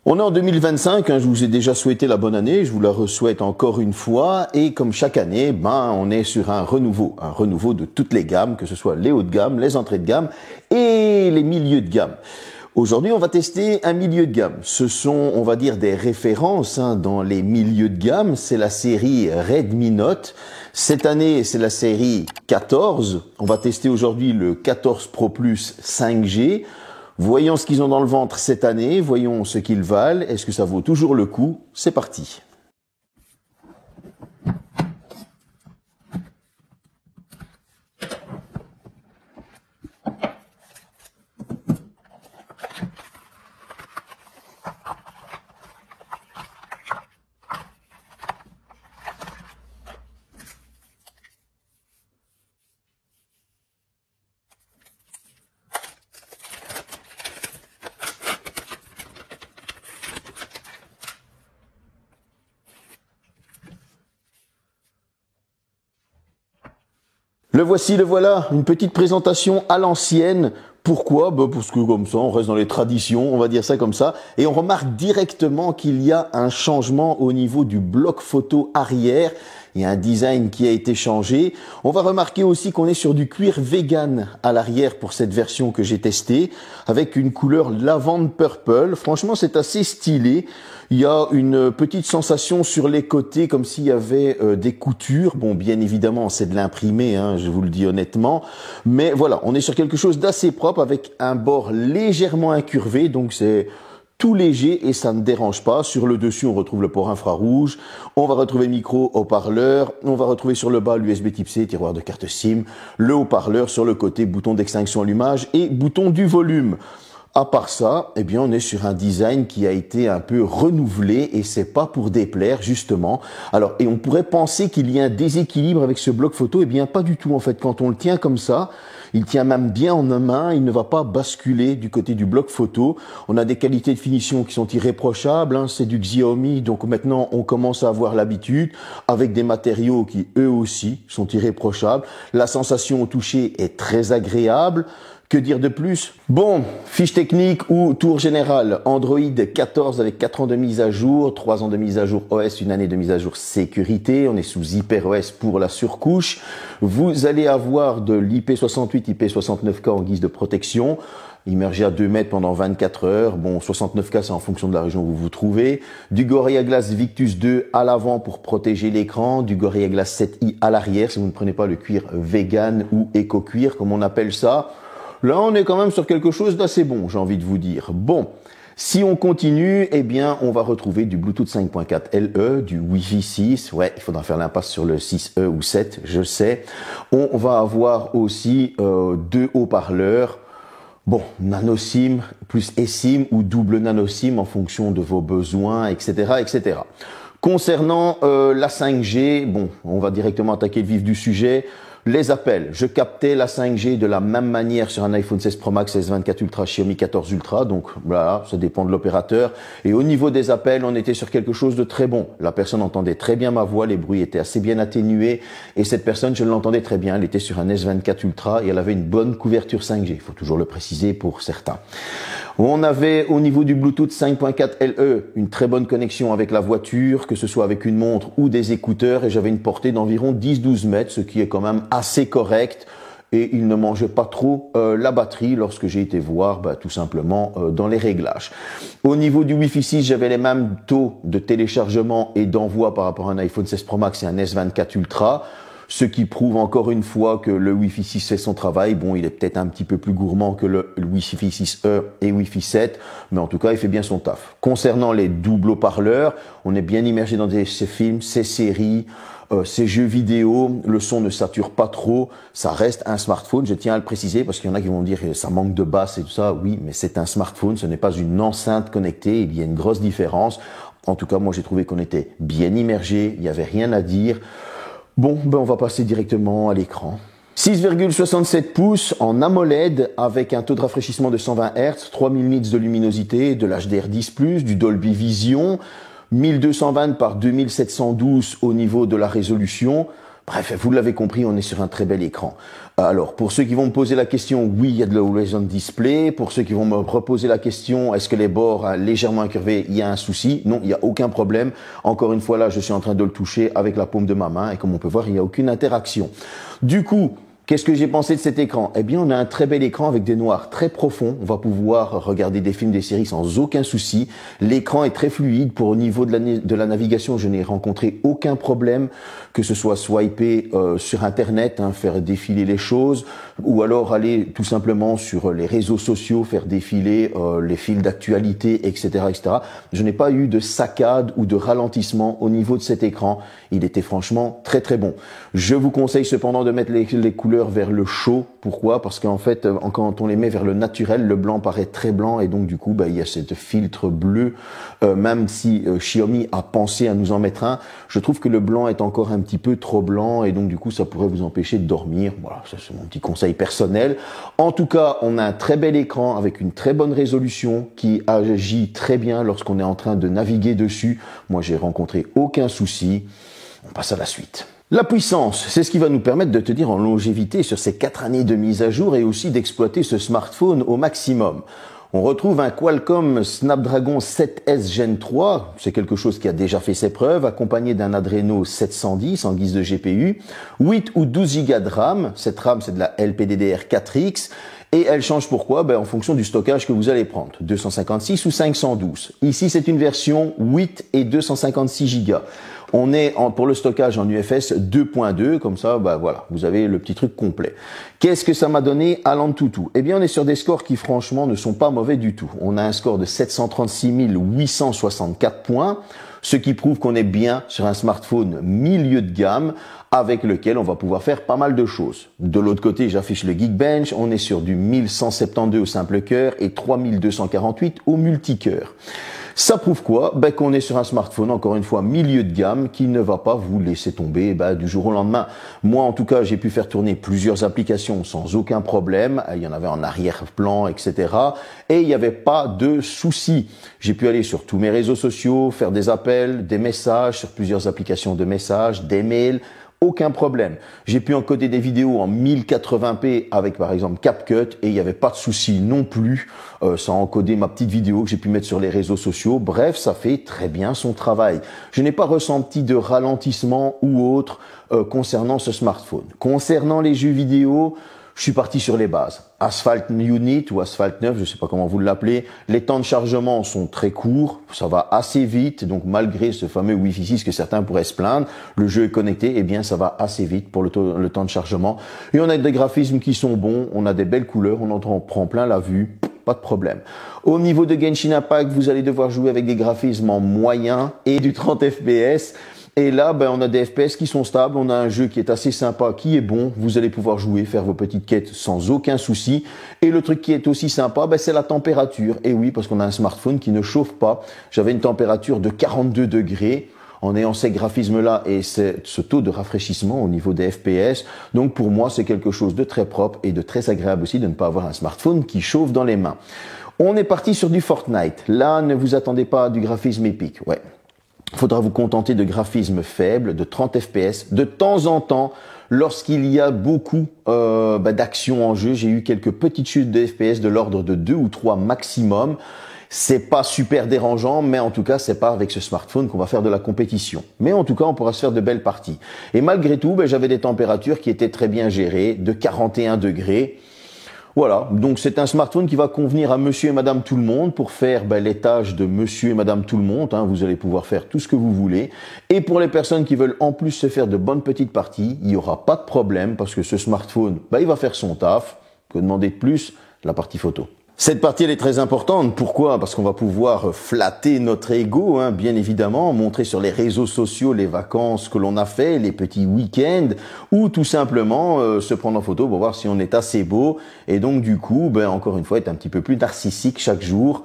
On est en 2025, je vous ai déjà souhaité la bonne année, je vous la souhaite encore une fois, et comme chaque année, on est sur un renouveau de toutes les gammes, que ce soit les hauts de gamme, les entrées de gamme et les milieux de gamme. Aujourd'hui, on va tester un milieu de gamme. Ce sont, on va dire, des références dans les milieux de gamme. C'est la série Redmi Note. Cette année, c'est la série 14. On va tester aujourd'hui le 14 Pro Plus 5G. Voyons ce qu'ils ont dans le ventre cette année, voyons ce qu'ils valent, est-ce que ça vaut toujours le coup? C'est parti. Le voici, le voilà, une petite présentation à l'ancienne. Pourquoi? Parce que comme ça, on reste dans les traditions, on va dire ça comme ça. Et on remarque directement qu'il y a un changement au niveau du bloc photo arrière. Il y a un design qui a été changé. On va remarquer aussi qu'on est sur du cuir vegan à l'arrière pour cette version que j'ai testée, avec une couleur lavande purple. Franchement, c'est assez stylé. Il y a une petite sensation sur les côtés, comme s'il y avait des coutures. Bon, bien évidemment, c'est de l'imprimé, je vous le dis honnêtement. Mais voilà, on est sur quelque chose d'assez propre, avec un bord légèrement incurvé. Donc, c'est tout léger et ça ne dérange pas. Sur le dessus, on retrouve le port infrarouge. On va retrouver micro, haut-parleur. On va retrouver sur le bas l'USB Type C, tiroir de carte SIM. Le haut-parleur sur le côté, bouton d'extinction allumage et bouton du volume. À part ça, on est sur un design qui a été un peu renouvelé et c'est pas pour déplaire, justement. Alors, et on pourrait penser qu'il y a un déséquilibre avec ce bloc photo. Pas du tout, en fait. Quand on le tient comme ça, il tient même bien en main. Il ne va pas basculer du côté du bloc photo. On a des qualités de finition qui sont irréprochables. C'est du Xiaomi. Donc maintenant, on commence à avoir l'habitude avec des matériaux qui, eux aussi, sont irréprochables. La sensation au toucher est très agréable. Que dire de plus? Bon, fiche technique ou tour général. Android 14 avec 4 ans de mise à jour, 3 ans de mise à jour OS, une année de mise à jour sécurité. On est sous HyperOS pour la surcouche. Vous allez avoir de l'IP68, IP69K en guise de protection. Immergé à 2 mètres pendant 24 heures. Bon, 69K, c'est en fonction de la région où vous vous trouvez. Du Gorilla Glass Victus 2 à l'avant pour protéger l'écran. Du Gorilla Glass 7i à l'arrière si vous ne prenez pas le cuir vegan ou éco-cuir, comme on appelle ça. Là, on est quand même sur quelque chose d'assez bon, j'ai envie de vous dire. Bon, si on continue, on va retrouver du Bluetooth 5.4 LE, du Wi-Fi 6. Ouais, il faudra faire l'impasse sur le 6E ou 7, je sais. On va avoir aussi 2 haut-parleurs. Bon, nano SIM plus eSIM ou double nano SIM en fonction de vos besoins, etc., etc. Concernant la 5G, bon, on va directement attaquer le vif du sujet. Les appels, je captais la 5G de la même manière sur un iPhone 16 Pro Max, S24 Ultra, Xiaomi 14 Ultra, donc voilà, ça dépend de l'opérateur. Et au niveau des appels, on était sur quelque chose de très bon. La personne entendait très bien ma voix, les bruits étaient assez bien atténués, et cette personne, je l'entendais très bien, elle était sur un S24 Ultra et elle avait une bonne couverture 5G, il faut toujours le préciser pour certains. On avait au niveau du Bluetooth 5.4 LE une très bonne connexion avec la voiture, que ce soit avec une montre ou des écouteurs, et j'avais une portée d'environ 10-12 mètres, ce qui est quand même assez correct, et il ne mangeait pas trop la batterie lorsque j'ai été voir tout simplement dans les réglages. Au niveau du Wi-Fi 6, j'avais les mêmes taux de téléchargement et d'envoi par rapport à un iPhone 16 Pro Max et un S24 Ultra. Ce qui prouve encore une fois que le Wi-Fi 6 fait son travail. Bon, il est peut-être un petit peu plus gourmand que le Wi-Fi 6E et Wi-Fi 7, mais en tout cas, il fait bien son taf. Concernant les doubles haut-parleurs, on est bien immergé dans ces films, ces séries, ces jeux vidéo. Le son ne sature pas trop. Ça reste un smartphone, je tiens à le préciser, parce qu'il y en a qui vont dire que ça manque de basse et tout ça. Oui, mais c'est un smartphone, ce n'est pas une enceinte connectée. Il y a une grosse différence. En tout cas, moi, j'ai trouvé qu'on était bien immergé. Il n'y avait rien à dire. Bon, on va passer directement à l'écran. 6,67 pouces en AMOLED avec un taux de rafraîchissement de 120 Hz, 3000 nits de luminosité, de l'HDR10+, du Dolby Vision, 1220 par 2712 au niveau de la résolution. Bref, vous l'avez compris, on est sur un très bel écran. Alors, pour ceux qui vont me poser la question, oui, il y a de l'Always On Display. Pour ceux qui vont me reposer la question, est-ce que les bords légèrement incurvés, il y a un souci? Non, il n'y a aucun problème. Encore une fois, là, je suis en train de le toucher avec la paume de ma main et comme on peut voir, il n'y a aucune interaction. Du coup, qu'est-ce que j'ai pensé de cet écran? Eh bien, on a un très bel écran avec des noirs très profonds. On va pouvoir regarder des films, des séries sans aucun souci. L'écran est très fluide. Pour au niveau de la navigation, je n'ai rencontré aucun problème, que ce soit swiper sur Internet, faire défiler les choses, ou alors aller tout simplement sur les réseaux sociaux, faire défiler les fils d'actualité, etc., etc. Je n'ai pas eu de saccade ou de ralentissement au niveau de cet écran. Il était franchement très très bon. Je vous conseille cependant de mettre les couleurs vers le chaud. Pourquoi? Parce qu'en fait, quand on les met vers le naturel, le blanc paraît très blanc et donc du coup, il y a ce filtre bleu. Même si Xiaomi a pensé à nous en mettre un, je trouve que le blanc est encore un petit peu trop blanc et donc du coup, ça pourrait vous empêcher de dormir. Voilà, ça c'est mon petit conseil personnel. En tout cas, on a un très bel écran avec une très bonne résolution qui agit très bien lorsqu'on est en train de naviguer dessus. Moi, j'ai rencontré aucun souci. On passe à la suite. La puissance, c'est ce qui va nous permettre de tenir en longévité sur ces 4 années de mise à jour et aussi d'exploiter ce smartphone au maximum. On retrouve un Qualcomm Snapdragon 7S Gen 3, c'est quelque chose qui a déjà fait ses preuves, accompagné d'un Adreno 710 en guise de GPU, 8 ou 12 Go de RAM, cette RAM c'est de la LPDDR4X, et elle change pourquoi? En fonction du stockage que vous allez prendre, 256 ou 512. Ici c'est une version 8 et 256 Go. On est pour le stockage en UFS 2.2, comme ça, voilà, vous avez le petit truc complet. Qu'est-ce que ça m'a donné à l'Antutu? Eh bien, on est sur des scores qui, franchement, ne sont pas mauvais du tout. On a un score de 736 864 points, ce qui prouve qu'on est bien sur un smartphone milieu de gamme, avec lequel on va pouvoir faire pas mal de choses. De l'autre côté, j'affiche le Geekbench, on est sur du 1172 au simple cœur et 3248 au multicœur. Ça prouve quoi? Qu'on est sur un smartphone, encore une fois, milieu de gamme, qui ne va pas vous laisser tomber du jour au lendemain. Moi, en tout cas, j'ai pu faire tourner plusieurs applications sans aucun problème. Il y en avait en arrière-plan, etc. Et il n'y avait pas de souci. J'ai pu aller sur tous mes réseaux sociaux, faire des appels, des messages, sur plusieurs applications de messages, des mails. Aucun problème. J'ai pu encoder des vidéos en 1080p avec par exemple CapCut et il n'y avait pas de souci non plus. Ça a encodé ma petite vidéo que j'ai pu mettre sur les réseaux sociaux. Bref, ça fait très bien son travail. Je n'ai pas ressenti de ralentissement ou autre concernant ce smartphone. Concernant les jeux vidéo, je suis parti sur les bases. Asphalt Unit ou Asphalt 9, je ne sais pas comment vous l'appelez. Les temps de chargement sont très courts, ça va assez vite. Donc malgré ce fameux Wi-Fi 6 que certains pourraient se plaindre, le jeu est connecté, eh bien ça va assez vite pour le temps de chargement. Et on a des graphismes qui sont bons, on a des belles couleurs, on en prend plein la vue. Pas de problème. Au niveau de Genshin Impact, vous allez devoir jouer avec des graphismes en moyen et du 30 FPS. Et là, on a des FPS qui sont stables, on a un jeu qui est assez sympa, qui est bon, vous allez pouvoir jouer, faire vos petites quêtes sans aucun souci. Et le truc qui est aussi sympa, c'est la température. Et oui, parce qu'on a un smartphone qui ne chauffe pas. J'avais une température de 42 degrés en ayant ces graphismes-là et ce taux de rafraîchissement au niveau des FPS. Donc pour moi, c'est quelque chose de très propre et de très agréable aussi de ne pas avoir un smartphone qui chauffe dans les mains. On est parti sur du Fortnite. Là, ne vous attendez pas à du graphisme épique. Ouais. Il faudra vous contenter de graphismes faibles, de 30 FPS. De temps en temps, lorsqu'il y a beaucoup d'action en jeu, j'ai eu quelques petites chutes de FPS de l'ordre de 2 ou 3 maximum. C'est pas super dérangeant, mais en tout cas, c'est pas avec ce smartphone qu'on va faire de la compétition. Mais en tout cas, on pourra se faire de belles parties. Et malgré tout, j'avais des températures qui étaient très bien gérées, de 41 degrés. Voilà, donc c'est un smartphone qui va convenir à monsieur et madame tout le monde pour faire les tâches de monsieur et madame tout le monde. Vous allez pouvoir faire tout ce que vous voulez. Et pour les personnes qui veulent en plus se faire de bonnes petites parties, il n'y aura pas de problème parce que ce smartphone, il va faire son taf. Que demander de plus? La partie photo. Cette partie, elle est très importante. Pourquoi? Parce qu'on va pouvoir flatter notre ego, bien évidemment, montrer sur les réseaux sociaux les vacances que l'on a fait, les petits week-ends, ou tout simplement se prendre en photo pour voir si on est assez beau. Et donc, du coup, encore une fois, être un petit peu plus narcissique chaque jour.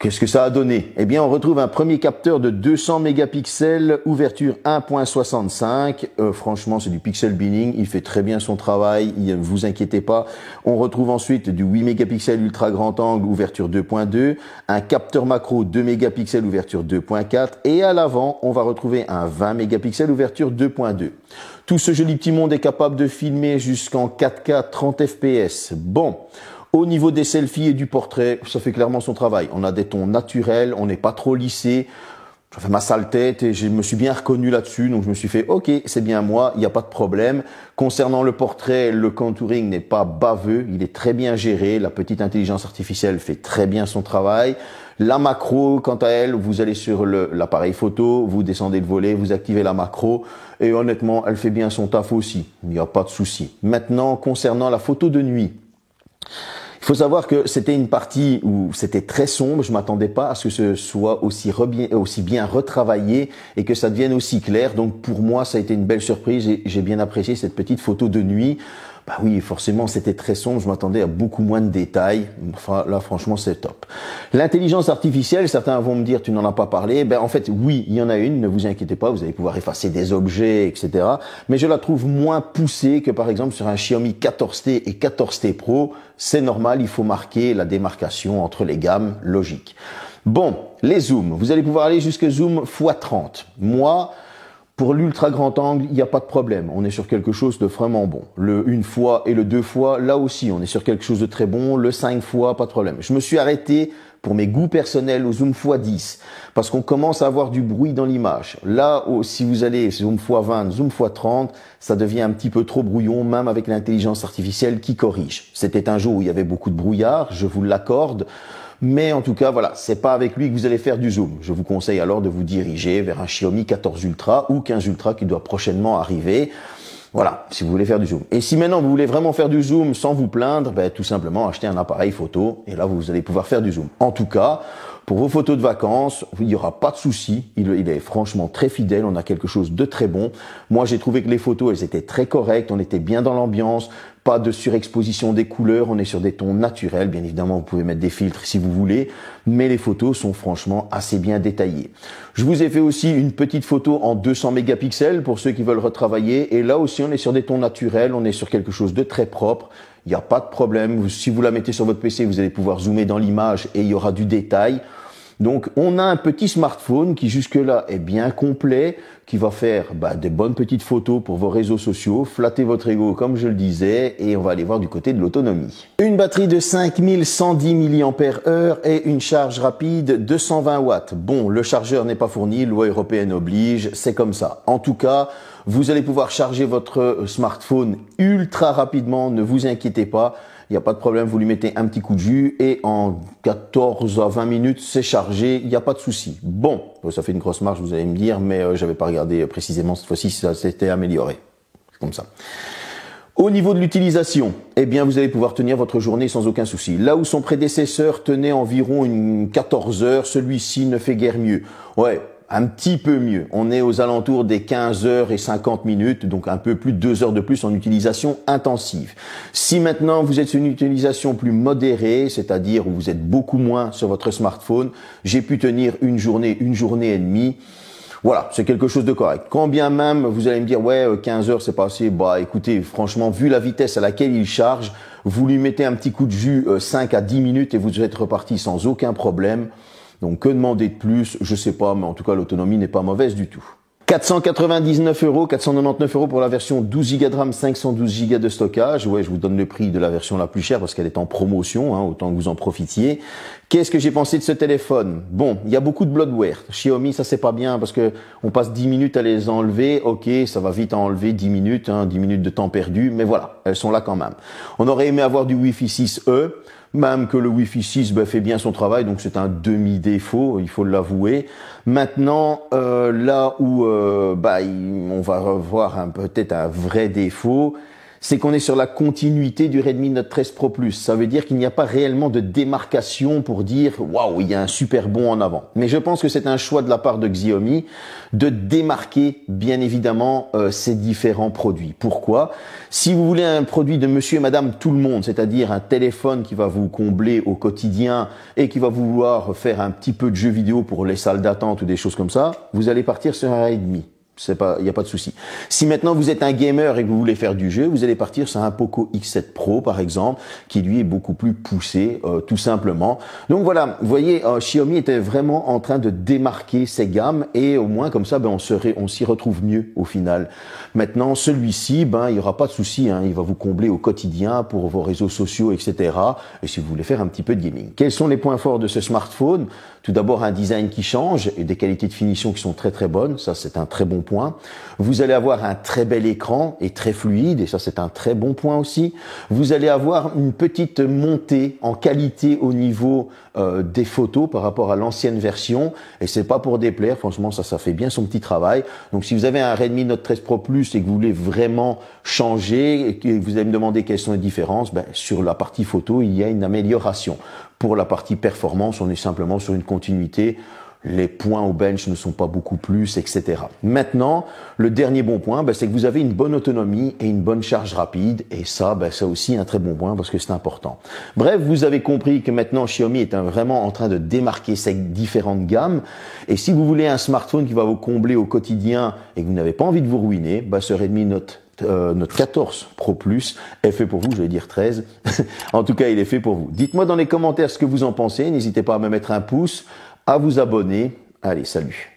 Qu'est-ce que ça a donné? Eh bien, on retrouve un premier capteur de 200 mégapixels, ouverture 1.65. Franchement, c'est du pixel binning. Il fait très bien son travail. Ne vous inquiétez pas. On retrouve ensuite du 8 mégapixels ultra grand angle, ouverture 2.2. Un capteur macro 2 mégapixels, ouverture 2.4. Et à l'avant, on va retrouver un 20 mégapixels, ouverture 2.2. Tout ce joli petit monde est capable de filmer jusqu'en 4K 30 fps. Bon. Au niveau des selfies et du portrait, ça fait clairement son travail. On a des tons naturels, on n'est pas trop lissé. J'ai fait ma sale tête et je me suis bien reconnu là-dessus. Donc je me suis fait, ok, c'est bien moi, il n'y a pas de problème. Concernant le portrait, le contouring n'est pas baveux, il est très bien géré. La petite intelligence artificielle fait très bien son travail. La macro, quant à elle, vous allez sur l'appareil photo, vous descendez le volet, vous activez la macro et honnêtement, elle fait bien son taf aussi. Il n'y a pas de souci. Maintenant, concernant la photo de nuit, il faut savoir que c'était une partie où c'était très sombre. Je m'attendais pas à ce que ce soit aussi bien retravaillé et que ça devienne aussi clair. Donc pour moi, ça a été une belle surprise et j'ai bien apprécié cette petite photo de nuit. Bah oui, forcément, c'était très sombre. Je m'attendais à beaucoup moins de détails. Enfin, là, franchement, c'est top. L'intelligence artificielle, certains vont me dire, tu n'en as pas parlé. Ben, en fait, oui, il y en a une. Ne vous inquiétez pas. Vous allez pouvoir effacer des objets, etc. Mais je la trouve moins poussée que, par exemple, sur un Xiaomi 14T et 14T Pro. C'est normal. Il faut marquer la démarcation entre les gammes. Logique. Bon, les zooms. Vous allez pouvoir aller jusqu'à zoom x30. Moi, pour l'ultra grand angle, il n'y a pas de problème. On est sur quelque chose de vraiment bon. Le 1 fois et le 2 fois, là aussi, on est sur quelque chose de très bon. Le 5 fois, pas de problème. Je me suis arrêté pour mes goûts personnels au zoom x10 parce qu'on commence à avoir du bruit dans l'image. Là, si vous allez zoom x20, zoom x30, ça devient un petit peu trop brouillon, même avec l'intelligence artificielle qui corrige. C'était un jour où il y avait beaucoup de brouillard, je vous l'accorde. Mais en tout cas, voilà, c'est pas avec lui que vous allez faire du zoom. Je vous conseille alors de vous diriger vers un Xiaomi 14 Ultra ou 15 Ultra qui doit prochainement arriver. Voilà, si vous voulez faire du zoom. Et si maintenant vous voulez vraiment faire du zoom sans vous plaindre, ben, tout simplement acheter un appareil photo et là vous allez pouvoir faire du zoom. En tout cas, pour vos photos de vacances, il n'y aura pas de souci. Il est franchement très fidèle. On a quelque chose de très bon. Moi, j'ai trouvé que les photos, elles étaient très correctes. On était bien dans l'ambiance. Pas de surexposition des couleurs. On est sur des tons naturels. Bien évidemment, vous pouvez mettre des filtres si vous voulez. Mais les photos sont franchement assez bien détaillées. Je vous ai fait aussi une petite photo en 200 mégapixels pour ceux qui veulent retravailler. Et là aussi, on est sur des tons naturels. On est sur quelque chose de très propre. Il n'y a pas de problème. Si vous la mettez sur votre PC, vous allez pouvoir zoomer dans l'image et il y aura du détail. Donc, on a un petit smartphone qui jusque-là est bien complet, qui va faire des bonnes petites photos pour vos réseaux sociaux, flatter votre ego comme je le disais, et on va aller voir du côté de l'autonomie. Une batterie de 5110 mAh et une charge rapide de 120 watts. Bon, le chargeur n'est pas fourni, loi européenne oblige, c'est comme ça. En tout cas, vous allez pouvoir charger votre smartphone ultra rapidement, ne vous inquiétez pas. Il n'y a pas de problème, vous lui mettez un petit coup de jus et en 14 à 20 minutes, c'est chargé, il n'y a pas de souci. Bon, ça fait une grosse marge, vous allez me dire, mais j'avais pas regardé précisément cette fois-ci si ça s'était amélioré. C'est comme ça. Au niveau de l'utilisation, eh bien, vous allez pouvoir tenir votre journée sans aucun souci. Là où son prédécesseur tenait environ une 14 heures, celui-ci ne fait guère mieux. Ouais. Un petit peu mieux. On est aux alentours des 15 heures et 50 minutes, donc un peu plus de 2 heures de plus en utilisation intensive. Si maintenant vous êtes sur une utilisation plus modérée, c'est-à-dire où vous êtes beaucoup moins sur votre smartphone, j'ai pu tenir une journée et demie. Voilà, c'est quelque chose de correct. Quand bien même vous allez me dire, ouais, 15 heures c'est pas assez, bah écoutez, franchement, vu la vitesse à laquelle il charge, vous lui mettez un petit coup de jus 5 à 10 minutes et vous êtes reparti sans aucun problème. Donc, que demander de plus? Je sais pas, mais en tout cas, l'autonomie n'est pas mauvaise du tout. 499 €, 499 € pour la version 12 Go de RAM, 512 Go de stockage. Ouais, je vous donne le prix de la version la plus chère parce qu'elle est en promotion, hein, autant que vous en profitiez. Qu'est-ce que j'ai pensé de ce téléphone? Bon, il y a beaucoup de bloatware. Xiaomi, ça c'est pas bien parce que on passe 10 minutes à les enlever. Ok, ça va vite à enlever 10 minutes, 10 minutes de temps perdu, mais voilà, elles sont là quand même. On aurait aimé avoir du Wi-Fi 6E. Même que le Wi-Fi 6 fait bien son travail, donc c'est un demi-défaut, il faut l'avouer. Maintenant, là où on va revoir peut-être un vrai défaut, c'est qu'on est sur la continuité du Redmi Note 13 Pro Plus. Ça veut dire qu'il n'y a pas réellement de démarcation pour dire waouh, il y a un super bond en avant. Mais je pense que c'est un choix de la part de Xiaomi de démarquer bien évidemment ces différents produits. Pourquoi? Si vous voulez un produit de monsieur et madame tout le monde, c'est-à-dire un téléphone qui va vous combler au quotidien et qui va vouloir faire un petit peu de jeux vidéo pour les salles d'attente ou des choses comme ça, vous allez partir sur un Redmi. Il n'y a pas de souci. Si maintenant vous êtes un gamer et que vous voulez faire du jeu, vous allez partir sur un Poco X7 Pro par exemple, qui lui est beaucoup plus poussé, tout simplement. Donc voilà, vous voyez, Xiaomi était vraiment en train de démarquer ses gammes et au moins comme ça, on s'y retrouve mieux au final. Maintenant, celui-ci, il n'y aura pas de souci, il va vous combler au quotidien pour vos réseaux sociaux, etc. Et si vous voulez faire un petit peu de gaming. Quels sont les points forts de ce smartphone? Tout d'abord, un design qui change et des qualités de finition qui sont très très bonnes. Ça, c'est un très bon point. Vous allez avoir un très bel écran et très fluide et ça, c'est un très bon point aussi. Vous allez avoir une petite montée en qualité au niveau des photos par rapport à l'ancienne version et c'est pas pour déplaire. Franchement, ça fait bien son petit travail. Donc, si vous avez un Redmi Note 13 Pro Plus et que vous voulez vraiment changer et que vous allez me demander quelles sont les différences, sur la partie photo, il y a une amélioration. Pour la partie performance, on est simplement sur une continuité. Les points au bench ne sont pas beaucoup plus, etc. Maintenant, le dernier bon point, c'est que vous avez une bonne autonomie et une bonne charge rapide. Et ça, c'est aussi un très bon point parce que c'est important. Bref, vous avez compris que maintenant, Xiaomi est vraiment en train de démarquer ses différentes gammes. Et si vous voulez un smartphone qui va vous combler au quotidien et que vous n'avez pas envie de vous ruiner, ce Redmi Note 14 Pro Plus est fait pour vous, je vais dire 13. En tout cas, il est fait pour vous. Dites-moi dans les commentaires ce que vous en pensez. N'hésitez pas à me mettre un pouce, à vous abonner. Allez, salut.